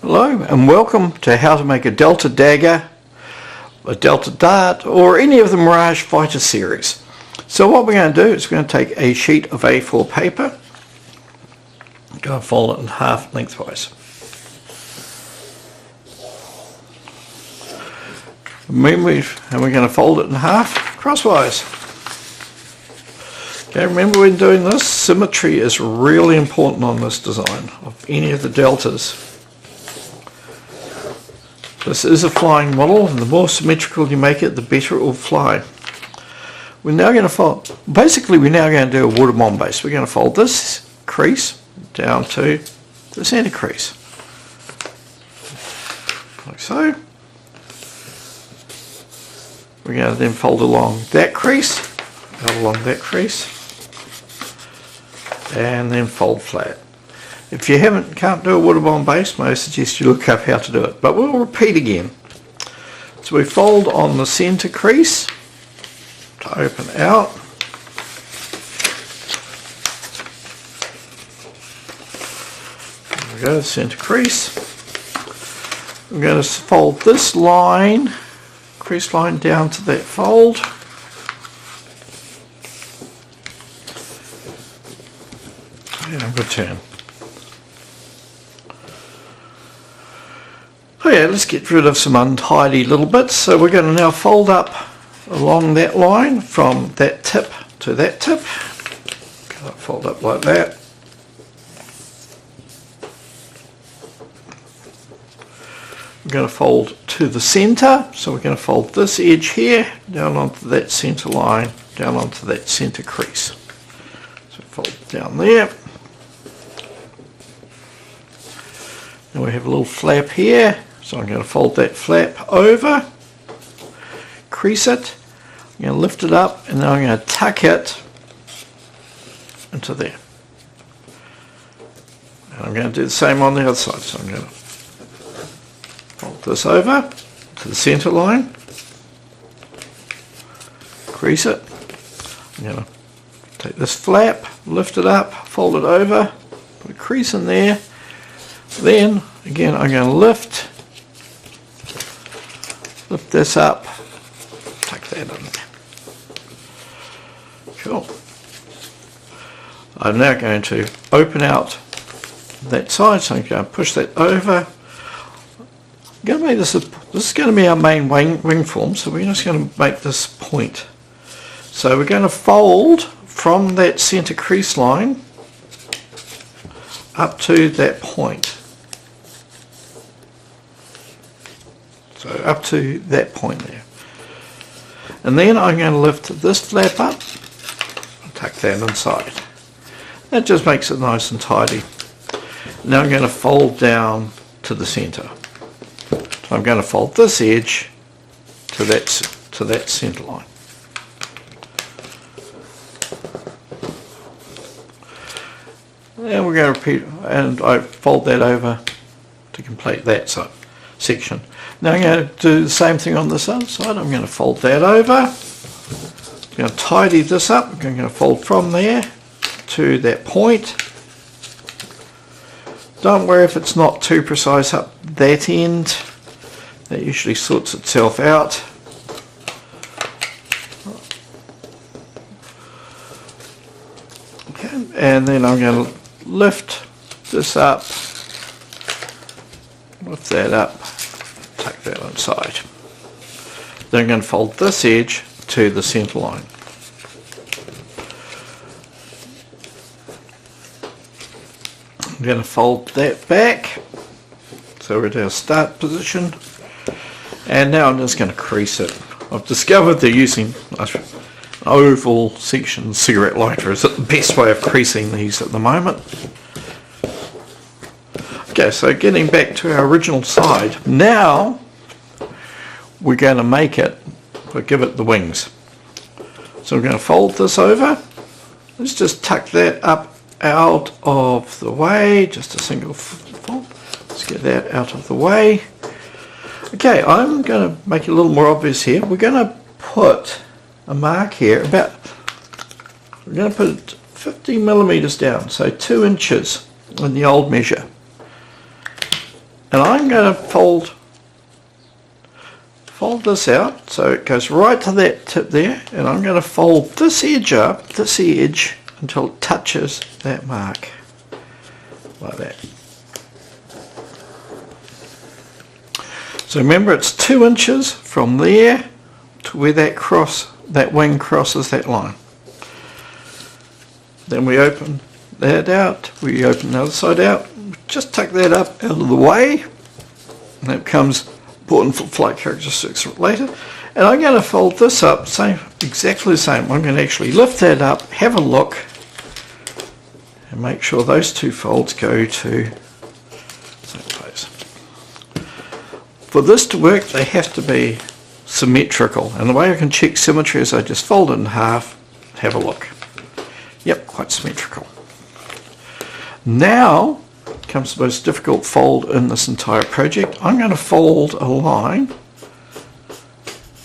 Hello and welcome to how to make a Delta Dagger, a Delta Dart or any of the Mirage fighter series. So what we're going to do is we're going to take a sheet of A4 paper, go and fold it in half lengthwise. And we're going to fold it in half crosswise. Okay, remember when doing this, symmetry is really important on this design of any of the deltas. This is a flying model, and the more symmetrical you make it, the better it will fly. We're now going to fold, basically we're now going to do a water bomb base. We're going to fold this crease down to the centre crease, like so. We're going to then fold along that crease, out along that crease, and then fold flat. If you can't do a water bomb base, may I suggest you look up how to do it, but we'll repeat again. So we fold on the centre crease to open out. There we go, centre crease. We're going to fold this line, crease line down to that fold. And return. Okay, let's get rid of some untidy little bits. So we're going to now fold up along that line from that tip to that tip. Fold up like that. We're going to fold to the centre, so we're going to fold this edge here down onto that centre line, down onto that centre crease. So fold down there. And we have a little flap here. So I'm going to fold that flap over, crease it, I'm going to lift it up, and then I'm going to tuck it into there. And I'm going to do the same on the other side. So I'm going to fold this over to the centre line, crease it, I'm going to take this flap, lift it up, fold it over, put a crease in there, then again I'm going to lift this up, tuck that in there. Cool. I'm now going to open out that side, so I'm going to push that over. I'm going to make this is going to be our main wing form, so we're just going to make this point. So we're going to fold from that centre crease line up to that point. So up to that point there. And then I'm going to lift this flap up and tuck that inside. That just makes it nice and tidy. Now I'm going to fold down to the centre. So I'm going to fold this edge to that centre line. And we're going to repeat, and I fold that over to complete that section. Now I'm going to do the same thing on this other side. I'm going to fold that over. I'm going to tidy this up. I'm going to fold from there to that point. Don't worry if it's not too precise up that end. That usually sorts itself out. Okay, and then I'm going to lift this up, lift that up, tuck that inside. Then I'm going to fold this edge to the centre line. I'm going to fold that back, so we're at our start position, and now I'm just going to crease it. I've discovered that using an oval section cigarette lighter is the best way of creasing these at the moment. Okay, so getting back to our original side, now we're going to make it, we'll give it the wings. So we're going to fold this over. Let's just tuck that up out of the way, just a single fold. Let's get that out of the way. Okay, I'm going to make it a little more obvious here. We're going to put a mark here, we're going to put it 50 millimeters down, so 2 inches in the old measure. And I'm going to fold this out so it goes right to that tip there, and I'm going to fold this edge up, this edge, until it touches that mark, like that. So remember, it's 2 inches from there to where that wing crosses that line. Then we open that out, we open the other side out, just tuck that up out of the way, and that becomes important for flight characteristics later. And I'm going to fold this up, exactly the same. I'm going to actually lift that up, have a look, and make sure those 2 folds go to the same place. For this to work, they have to be symmetrical, and the way I can check symmetry is I just fold it in half, have a look. Yep, quite symmetrical. Now comes the most difficult fold in this entire project. I'm going to fold a line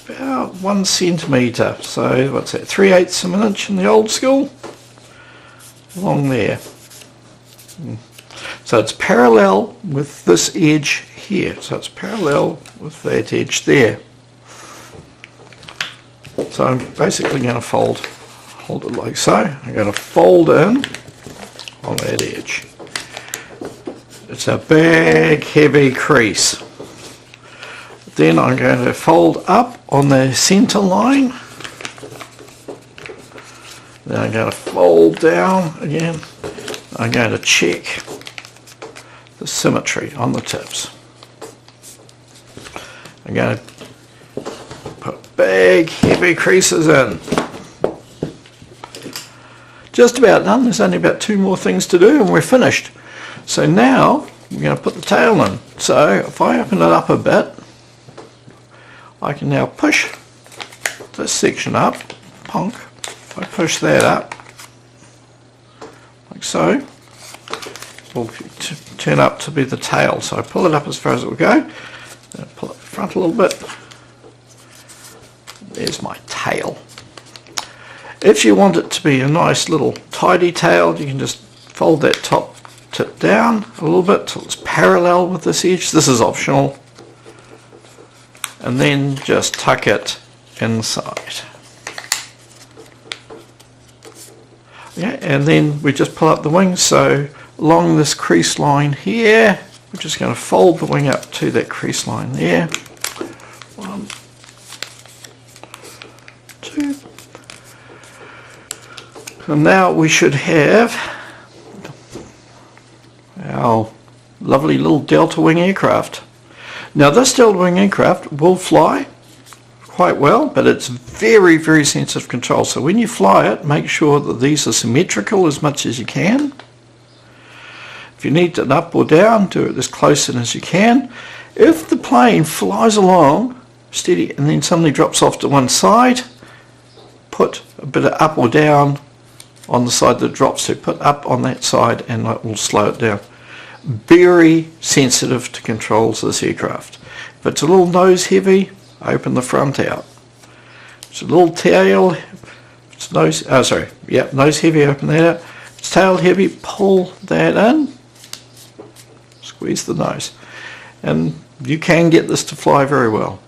about 1 centimetre, so what's that, 3/8 of an inch in the old school, along there. So it's parallel with this edge here, so it's parallel with that edge there. So I'm basically going to hold it like so. I'm going to fold in on that edge. It's a big heavy crease. Then I'm going to fold up on the center line. Then I'm going to fold down again. I'm going to check the symmetry on the tips. I'm going to put big heavy creases in. Just about done. There's only about 2 more things to do and we're finished. So now we're going to put the tail in. So if I open it up a bit, I can now push this section up, punk. If I push that up, like so, it will turn up to be the tail. So I pull it up as far as it will go, then I pull it front a little bit. There's my tail. If you want it to be a nice little tidy tail, you can just fold that top tip down a little bit till it's parallel with this edge. This is optional. And then just tuck it inside. Yeah, and then we just pull up the wings. So along this crease line here, we're just going to fold the wing up to that crease line there. 1, 2. And now we should have our lovely little Delta wing aircraft. Now this Delta wing aircraft will fly quite well, but it's very, very sensitive control. So when you fly it, make sure that these are symmetrical as much as you can. If you need it up or down, do it as close in as you can. If the plane flies along steady and then suddenly drops off to one side, put a bit of up or down on the side that it drops to. Put up on that side and that will slow it down. Very sensitive to controls, this aircraft. If it's a little nose heavy, open the front out. If it's a little tail, it's nose heavy, open that out. If it's tail heavy, pull that in, squeeze the nose. And you can get this to fly very well.